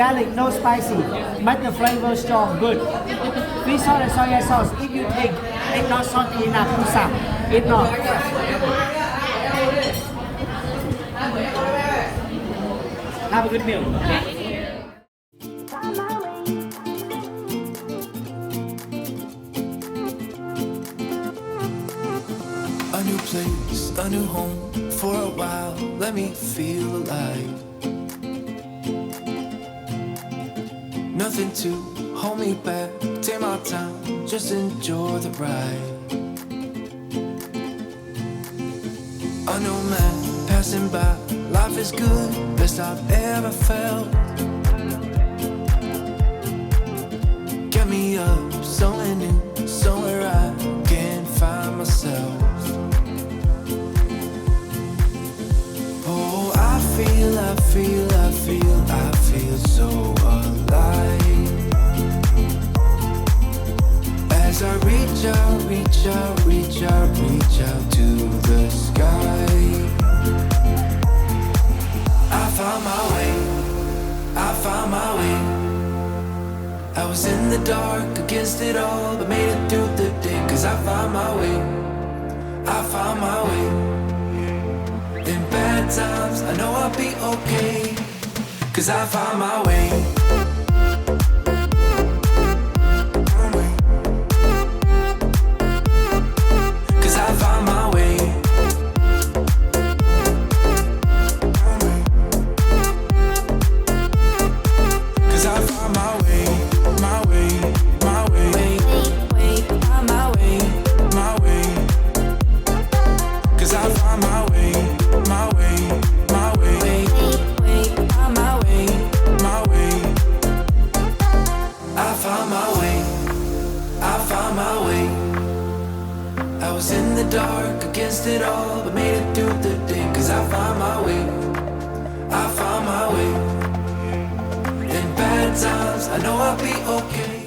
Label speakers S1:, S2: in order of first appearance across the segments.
S1: garlic, no spicy. But the flavor strong, good. Fish sauce and soy sauce. If you think it's not salty enough, Pusa. It's not. Have a good meal.
S2: A new place, a new home. For a while, let me feel alive. Nothing to hold me back. Take my time, just enjoy the ride. A new man passing by. Life is good, best I've ever felt. Get me up, somewhere new, somewhere I can find myself. Oh, I feel so alive. As I reach out to the sky. I found my way. I was in the dark against it all, but made it through the day. Cause I found my way. In bad times, I know I'll be okay. Cause I found my way. Cause I found my way. Cause I found my way, my way, my way, my way, my way. Cause I found my way, my way, my way, my way, my way. I found my way, I found my way. I was in the dark against it all, but made it through the day. Cause I found my way, I found my way. In bad times, I know I'll be okay.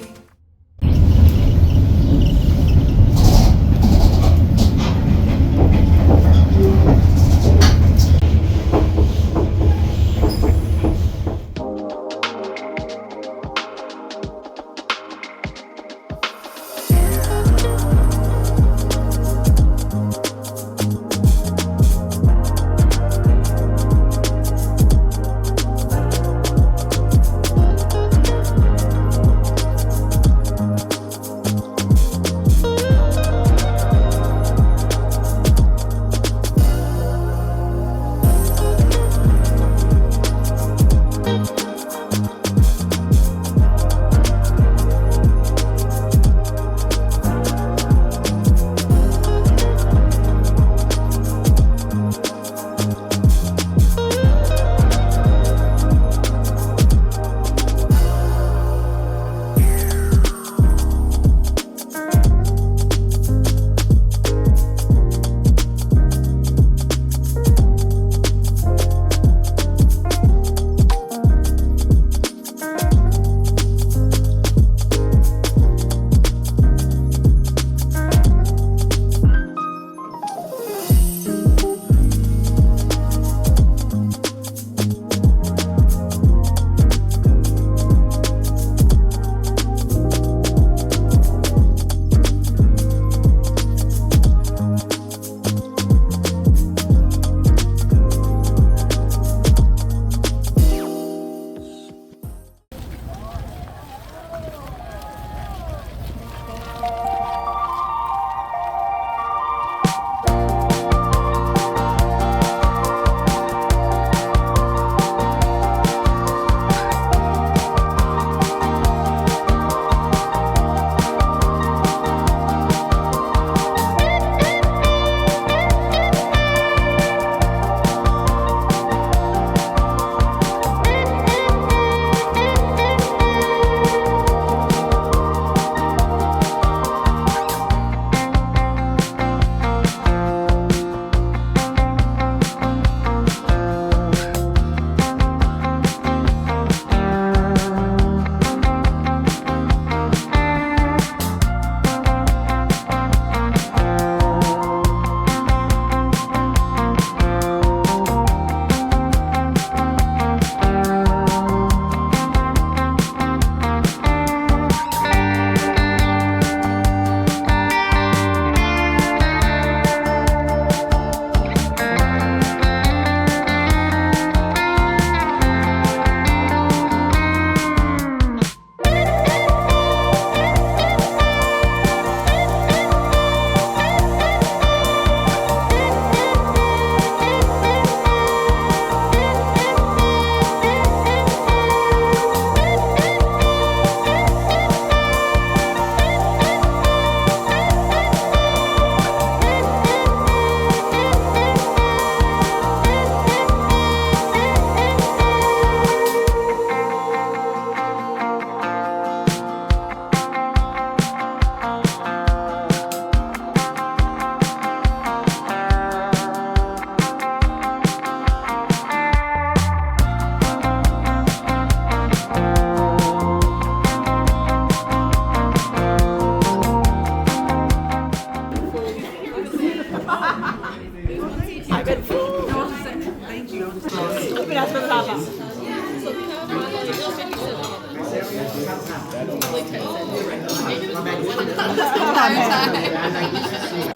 S3: Sapa.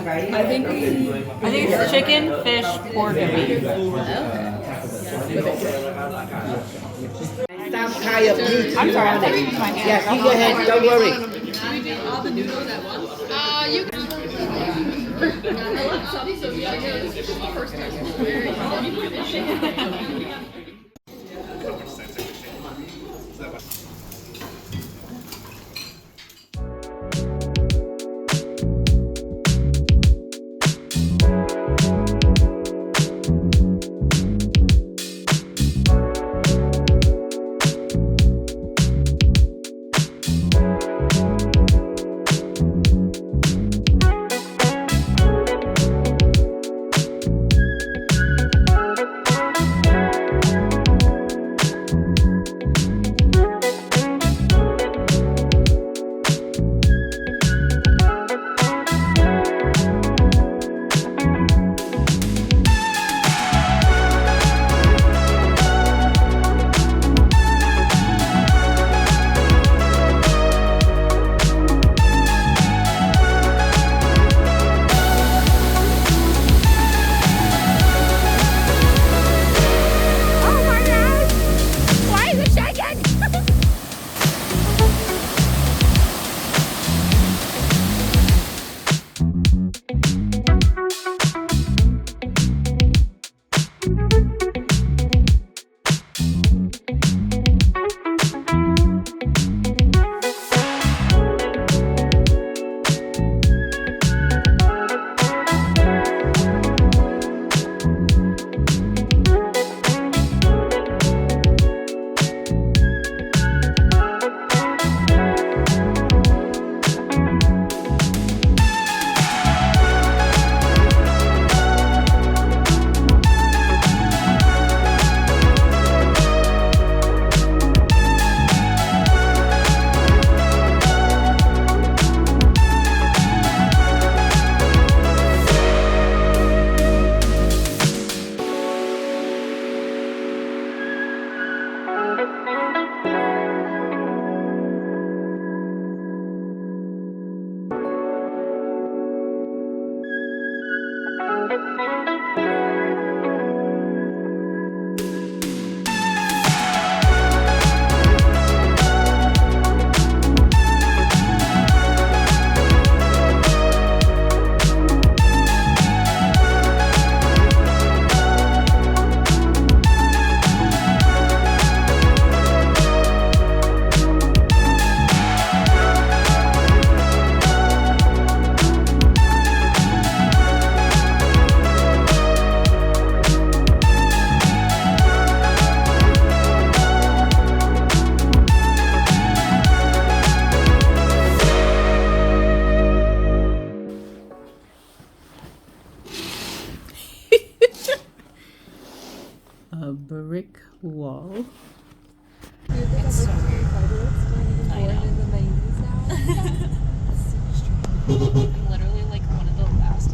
S3: I think it's chicken, fish, pork, and beef.
S1: Some kind of meat.
S3: I'm sorry, I'm taking my hand.
S1: Yes, you go ahead. Don't worry.
S4: Should we do all the noodles at once? You can. I love some, so yeah, this is the first time.
S3: A brick wall.
S4: It's so weird. I know. I'm literally like one of the last.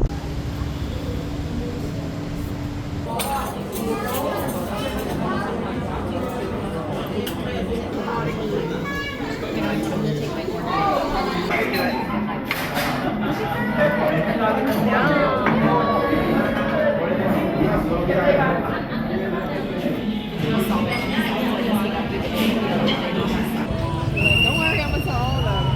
S4: Don't worry, I'm gonna tell all about it.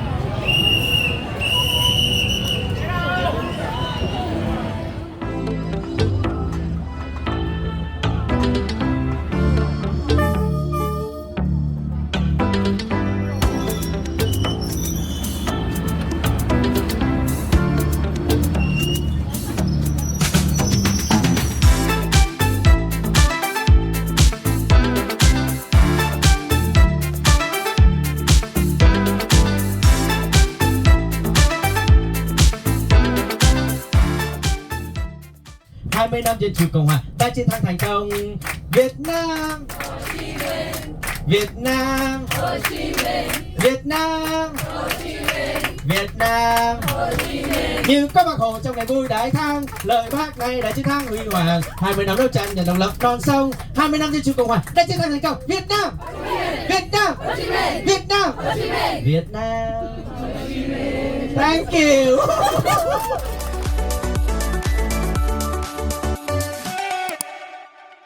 S1: Năm dân chủ Cộng hòa đã chiến thắng thành công. Việt Nam, Việt Nam, Việt Nam,
S5: Việt Nam. Như có Bác Hồ trong ngày vui đại thắng, lời bác này đã chiến thắng huy hoàng. 20 năm đấu tranh giành độc lập non sông, 20 năm dân chủ cộng hòa đã chiến thắng thành công. Việt Nam, Việt Nam, Việt Nam, Việt Nam. Thank you.